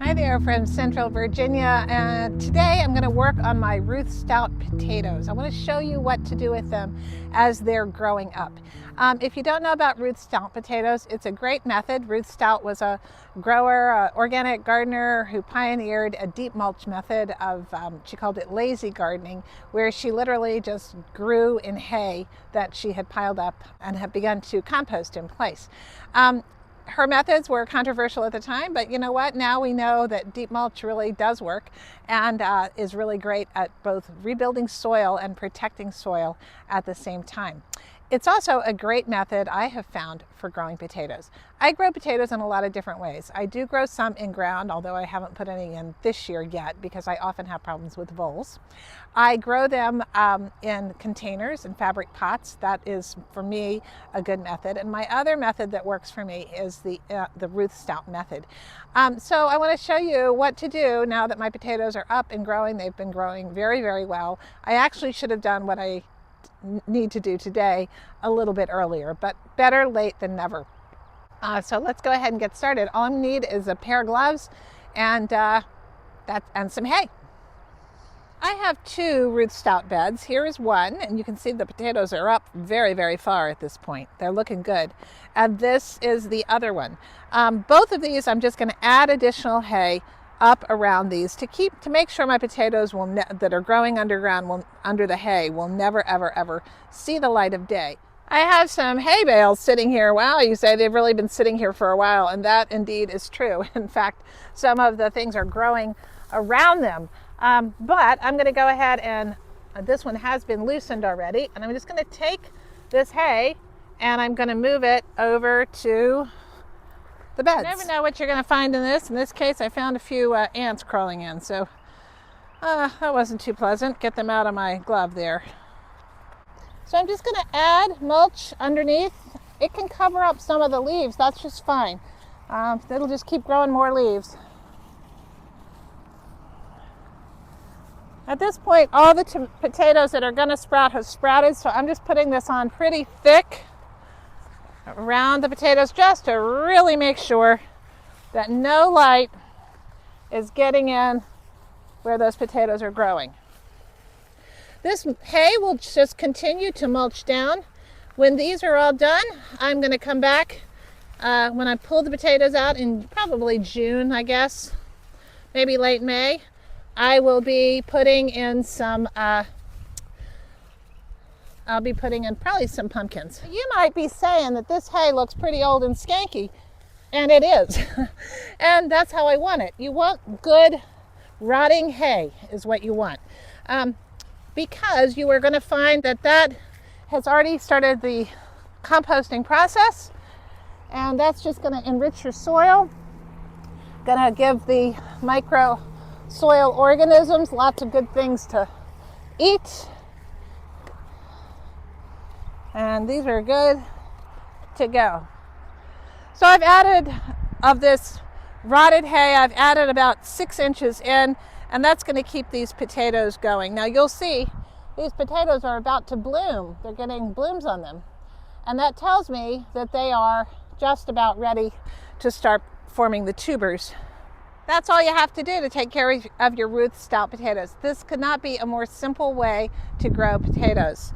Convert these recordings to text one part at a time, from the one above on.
Hi there from Central Virginia, and today I'm going to work on my Ruth Stout potatoes. I want to show you what to do with them as they're growing up. If you don't know about Ruth Stout potatoes, it's a great method. Ruth Stout was a grower, organic gardener who pioneered a deep mulch method of, she called it lazy gardening, where she literally just grew in hay that she had piled up and had begun to compost in place. Her methods were controversial at the time, but you know what? Now we know that deep mulch really does work and is really great at both rebuilding soil and protecting soil at the same time. It's also a great method I have found for growing potatoes. I grow potatoes in a lot of different ways. I do grow some in ground, although I haven't put any in this year yet because I often have problems with voles. I grow them in containers and fabric pots. That is, for me, a good method. And my other method that works for me is the Ruth Stout method. So I want to show you what to do now that my potatoes are up and growing. They've been growing very, very well. I actually should have done what I need to do today a little bit earlier, but better late than never. So let's go ahead and get started. All I need is a pair of gloves and some hay. I have two Ruth Stout beds. Here is one, and you can see the potatoes are up very, very far at this point. They're looking good. And this is the other one. Both of these, I'm just going to add additional hay up around these to make sure my potatoes that are growing underground under the hay will never, ever see the light of day. I have some hay bales sitting here. Wow, you say they've really been sitting here for a while, and that indeed is true. In fact, some of the things are growing around them. But I'm going to go ahead and this one has been loosened already, and I'm just going to take this hay and I'm going to move it over to the beds. You never know what you're going to find in this. In this case, I found a few ants crawling in, so that wasn't too pleasant. Get them out of my glove there. So I'm just going to add mulch underneath. It can cover up some of the leaves. That's just fine. It'll just keep growing more leaves. At this point, all the potatoes that are going to sprout have sprouted, so I'm just putting this on pretty thick around the potatoes just to really make sure that no light is getting in where those potatoes are growing. This hay will just continue to mulch down. When these are all done, I'm going to come back when I pull the potatoes out in probably June, I guess, maybe late May. I will be putting in some I'll be putting in probably some pumpkins. You might be saying that this hay looks pretty old and skanky, and it is. And that's how I want it. You want good rotting hay is what you want. Because you are going to find that has already started the composting process, and that's just going to enrich your soil, going to give the micro soil organisms lots of good things to eat. And these are good to go. So I've added, of this rotted hay, I've added about 6 inches in, and that's going to keep these potatoes going. Now you'll see these potatoes are about to bloom. They're getting blooms on them. And that tells me that they are just about ready to start forming the tubers. That's all you have to do to take care of your Ruth Stout potatoes. This could not be a more simple way to grow potatoes.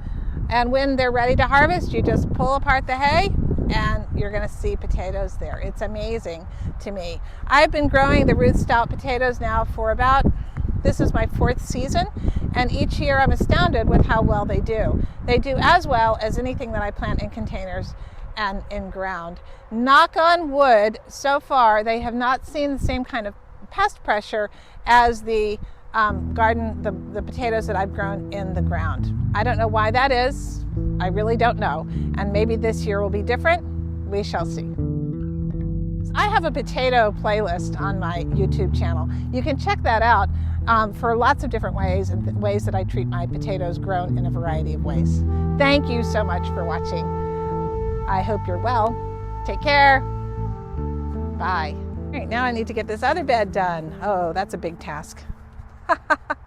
And when they're ready to harvest, you just pull apart the hay and you're going to see potatoes there. It's amazing to me. I've been growing the Ruth Stout potatoes now for this is my 4th season, and each year I'm astounded with how well they do. They do as well as anything that I plant in containers and in ground. Knock on wood, so far they have not seen the same kind of pest pressure as the the potatoes that I've grown in the ground. I don't know why that is. I really don't know. And maybe this year will be different. We shall see. I have a potato playlist on my YouTube channel. You can check that out for lots of different ways and ways that I treat my potatoes grown in a variety of ways. Thank you so much for watching. I hope you're well. Take care. Bye. All right, now I need to get this other bed done. Oh, that's a big task.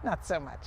Not so much.